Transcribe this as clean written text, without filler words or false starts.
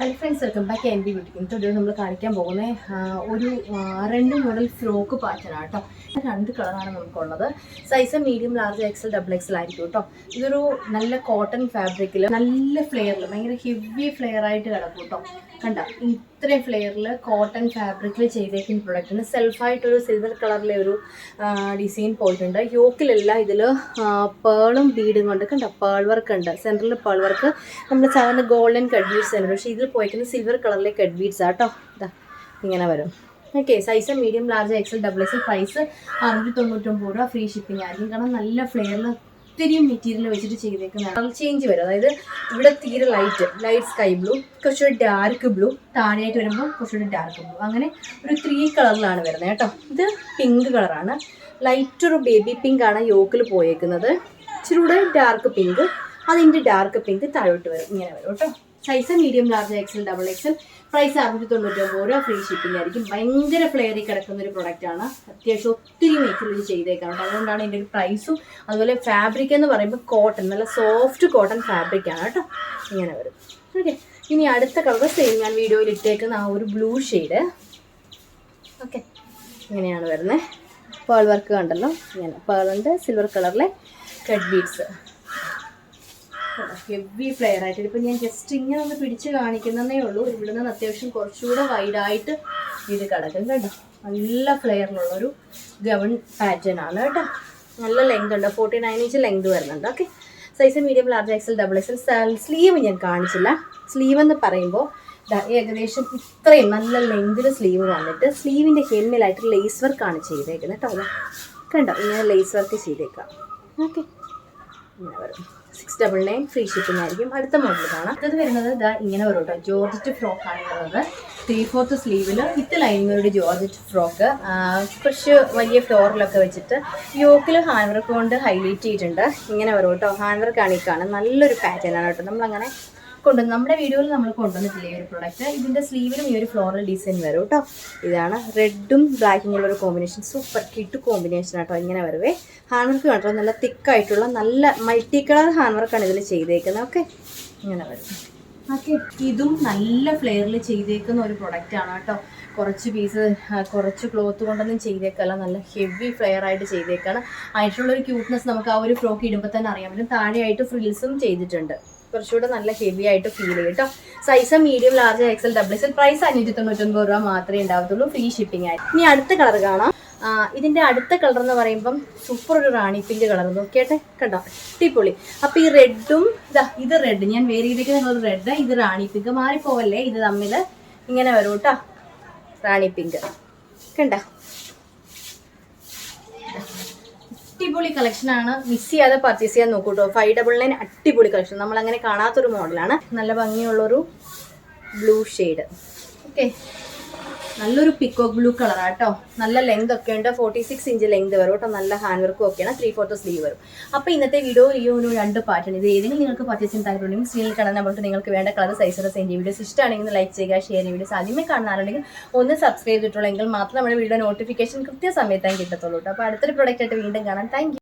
Hello friends, welcome back N B beauty. ഇന്നത്തെ നമ്മൾ കാണിക്കാൻ പോകുന്നത് ഒരു 2 മോഡൽ ഫ്രോക്ക് പാറ്റേണാണ് കേട്ടോ. 2 കളറാണ് നമുക്കുള്ളത്. Size medium, large, XL, double XL ആയിരിക്കും കേട്ടോ. ഇതൊരു നല്ല കോട്ടൺ ഫാബ്രിക്കിൽ നല്ല ഫ്ലെയറിൽ ഭയങ്കര ഹെവി ഫ്ലെയർ ആയിട്ട് കിടക്കും കേട്ടോ. കണ്ട ഇത്രയും ഫ്ലെയറിൽ കോട്ടൺ ഫാബ്രിക്കിൽ ചെയ്തേക്കുന്ന പ്രൊഡക്റ്റിന് സെൽഫായിട്ടൊരു സിൽവർ കളറിലെ ഒരു ഡിസൈൻ പോയിട്ടുണ്ട്. യോക്കിലെല്ലാം ഇതിൽ പേളും ബീഡും കൊണ്ട് കണ്ട പേൾ വർക്ക് ഉണ്ട്. സെൻറ്ററിൽ പേൾ വർക്ക് നമ്മൾ സാധാരണ ഗോൾഡൻ കട്ട് ബീഡ്സ് ആണ്, പക്ഷേ ഇതിൽ പോയിരിക്കുന്നത് സിൽവർ കളറിലെ കട്ട് ബീഡ്സ് ആട്ടോ. ഇതാ ഇങ്ങനെ വരും. Okay, size medium, large, XL, double XL. Price 699 രൂപ. ഫ്രീ ഷിപ്പിംഗ് ആയിരിക്കും. കാരണം നല്ല ഫ്ലെയറിൽ ഒത്തിരി മെറ്റീരിയൽ വെച്ചിട്ട് ചെയ്തേക്കുന്നതാണ്. കളർ ചേഞ്ച് വരും. അതായത് ഇവിടെ തീരെ ലൈറ്റ് സ്കൈ ബ്ലൂ, കുറച്ചുകൂടി ഡാർക്ക് ബ്ലൂ, താഴെയായിട്ട് വരുമ്പോൾ കുറച്ചുകൂടി ഡാർക്ക് ബ്ലൂ, അങ്ങനെ ഒരു 3 കളറിലാണ് വരുന്നത് കേട്ടോ. ഇത് പിങ്ക് കളറാണ്. ലൈറ്റ് ഒരു ബേബി പിങ്ക് ആണ് യോക്കിൽ പോയേക്കുന്നത്. ഇച്ചിരി കൂടെ ഡാർക്ക് പിങ്ക്, അതിൻ്റെ ഡാർക്ക് പിങ്ക് താഴോട്ട് വരും. ഇങ്ങനെ വരും കേട്ടോ. Size medium, large, XL, double XL. Price 699 രൂപ. ഫ്രീ ഷിപ്പിംഗ് ആയിരിക്കും. ഭയങ്കര ഫ്ലെയറിൽ കിടക്കുന്ന ഒരു പ്രൊഡക്റ്റാണ്. അത്യാവശ്യം ഒത്തിരി മെറ്റീരിയൽ ചെയ്തേക്കാണ്. അതുകൊണ്ടാണ് ഇതിൻ്റെ ഒരു പ്രൈസും. അതുപോലെ ഫാബ്രിക് എന്ന് പറയുമ്പോൾ കോട്ടൺ, നല്ല സോഫ്റ്റ് കോട്ടൺ ഫാബ്രിക്കാണ് കേട്ടോ. ഇങ്ങനെ വരും. ഓക്കെ, ഇനി അടുത്ത കളർ സെയിം ഞാൻ വീഡിയോയിൽ ഇട്ടേക്കുന്ന ആ ഒരു ബ്ലൂ ഷെയ്ഡ്. ഓക്കെ, ഇങ്ങനെയാണ് വരുന്നത്. പേൾ വർക്ക് കണ്ടല്ലോ. ഇങ്ങനെ പേളുണ്ട്, സിൽവർ കളറിലെ കട്ട് ബീഡ്സ്, ഹെവി ഫ്ലെയർ ആയിട്ട്. ഇപ്പം ഞാൻ ജസ്റ്റ് ഇങ്ങനെ ഒന്ന് പിടിച്ച് കാണിക്കുന്നതേ ഉള്ളൂ. ഇവിടെ നിന്ന് അത്യാവശ്യം കുറച്ചുകൂടെ വൈഡായിട്ട് ഇത് കിടക്കും കേട്ടോ. നല്ല ഫ്ലെയറിലുള്ളൊരു ഗവൺ പാറ്റേൺ ആണ് കേട്ടോ. നല്ല ലെങ്ത് ഉണ്ട്. 49 ഇഞ്ച് ലെങ്ത് വരുന്നുണ്ട്. Okay, size medium, large, XL, double XL. Sleeve ഞാൻ കാണിച്ചില്ല. സ്ലീവ് എന്ന് പറയുമ്പോൾ ഏകദേശം ഇത്രയും നല്ല ലെങ്തിൽ സ്ലീവ് വന്നിട്ട് സ്ലീവിൻ്റെ ഹെമ്മിലായിട്ട് ലേസ് വർക്കാണ് ചെയ്തേക്കുന്നത് കേട്ടോ. കണ്ടോ, ഇങ്ങനെ ലേസ് വർക്ക് ചെയ്തേക്കാം. ഓക്കെ, ഇങ്ങനെ വരും. 699 ഫ്രീ ഷിപ്പിംഗ് ആയിരിക്കും. അടുത്ത മോഡൽ കാണാം. അടുത്തത് വരുന്നത് ഇതാ ഇങ്ങനെ വരും കേട്ടോ. ജോർജറ്റ് ഫ്രോക്കാണ് വരുന്നത്. 3/4 സ്ലീവിൽ വിത്ത് ലൈനിങ്ങോട് ജോർജറ്റ് ഫ്രോക്ക്. കുറച്ച് വലിയ ഫ്ലോറിലൊക്കെ വെച്ചിട്ട് യോക്കിൽ ഹാൻഡ് വർക്ക് കൊണ്ട് ഹൈലൈറ്റ് ചെയ്തിട്ടുണ്ട്. ഇങ്ങനെ വരും കേട്ടോ. ഹാൻഡ് വർക്കാണ് ഈ കാണുന്നത്. നല്ലൊരു പാറ്റേൺ ആണ് കേട്ടോ. നമ്മളങ്ങനെ നമ്മുടെ വീഡിയോയിൽ നമ്മൾ കൊണ്ടുവന്നിട്ടില്ല ഈ ഒരു പ്രൊഡക്റ്റ്. ഇതിൻ്റെ സ്ലീവിലും ഈ ഒരു ഫ്ലോറൽ ഡിസൈൻ വരും കേട്ടോ. ഇതാണ് റെഡും ബ്ലാക്കും ഉള്ളൊരു കോമ്പിനേഷൻ. സൂപ്പർ കിട്ട് കോമ്പിനേഷൻ കേട്ടോ. ഇങ്ങനെ വരുവേ. ഹാൻഡ് വർക്ക് കേട്ടോ. നല്ല തിക്കായിട്ടുള്ള നല്ല മൾട്ടി കളർ ഹാൻഡ് വർക്കാണ് ഇതിൽ ചെയ്തേക്കുന്നത്. ഓക്കെ, ഇങ്ങനെ വരും. ഓക്കെ, ഇതും നല്ല ഫ്ലെയറിൽ ചെയ്തേക്കുന്ന ഒരു പ്രൊഡക്റ്റാണ് കേട്ടോ. കുറച്ച് ക്ലോത്ത് കൊണ്ടൊന്നും ചെയ്തേക്കല്ല, നല്ല ഹെവി ഫ്ലെയർ ആയിട്ട് ചെയ്തേക്കാണ്. ആയിട്ടുള്ളൊരു ക്യൂട്ട്നെസ് നമുക്ക് ആ ഒരു ഫ്രോക്ക് ഇടുമ്പോൾ തന്നെ അറിയാൻ പറ്റും. താഴെയായിട്ട് ഫ്രിൽസും ചെയ്തിട്ടുണ്ട്. കുറച്ചുകൂടെ നല്ല ഹെവി ആയിട്ട് ഫീൽ ചെയ്യും കേട്ടോ. Size medium, large, XL, double XL. Price 599 രൂപ മാത്രമേ ഉണ്ടാവത്തുള്ളൂ. ഫ്രീ ഷിപ്പിംഗ് ആയി. ഇനി അടുത്ത കളർ കാണാം. ഇതിൻ്റെ അടുത്ത കളർ എന്ന് പറയുമ്പം സൂപ്പർ ഒരു റാണി പിങ്ക് കളർ. നോക്കിയാട്ടെ, കണ്ടോ, അടിപൊളി. അപ്പോൾ ഈ റെഡും ഇത് റെഡ്, ഞാൻ വേറെ ചെയ്തേക്കുന്ന റെഡ്, ഇത് റാണി പിങ്ക്. മാറിപ്പോവല്ലേ, ഇത് തമ്മിൽ ഇങ്ങനെ വരും കേട്ടോ. റാണി പിങ്ക് കണ്ടോ, അടിപൊളി കളക്ഷനാണ്. മിസ് ചെയ്യാതെ പർച്ചേസ് ചെയ്യാൻ നോക്കൂ കേട്ടോ. 599 അടിപൊളി കളക്ഷൻ. നമ്മളങ്ങനെ കാണാത്തൊരു മോഡലാണ്. നല്ല ഭംഗിയുള്ളൊരു ബ്ലൂ ഷെയ്ഡ്. ഓക്കെ, നല്ലൊരു പിക്കോക്ക് ബ്ലൂ കളറാണ് കേട്ടോ. നല്ല ലെങ്ത് ഒക്കെ ഉണ്ട്. 46 ഇഞ്ച് ലെങ്ത് വരും കേട്ടോ. നല്ല ഹാൻഡ് വർക്കും ഒക്കെയാണ്. 3/4 സ്ലീവ് വരും. അപ്പോൾ ഇന്നത്തെ വീഡിയോ ഈ ഒരു 2 പാറ്റേൺ, ഇത് ഏതെങ്കിലും നിങ്ങൾക്ക് പർച്ചേസ് ചെയ്യാൻ താല്പര്യമുണ്ടെങ്കിൽ സ്ക്രീനിൽ കാണാൻ പറഞ്ഞിട്ട് നിങ്ങൾക്ക് വേണ്ട കളർ സൈസോടെ സെൻഡ് ചെയ്യും. വീഡിയോസ് ഇഷ്ടമാണെങ്കിൽ ലൈക്ക് ചെയ്യുക, ഷെയർ ചെയ്യുക. വീഡിയോസ് ആദ്യമേ കാണാറുണ്ടെങ്കിൽ ഒന്ന് സബ്സ്ക്രൈബ് ചെയ്തിട്ടുള്ളെങ്കിൽ മാത്രം നമ്മുടെ വീഡിയോ നോട്ടിഫിക്കേഷൻ കൃത്യസമയത്തായി കിട്ടത്തുള്ളൂ കേട്ടോ. അപ്പോൾ അടുത്തൊരു പ്രൊഡക്റ്റ് ആയിട്ട് വീണ്ടും കാണാം. Thank you.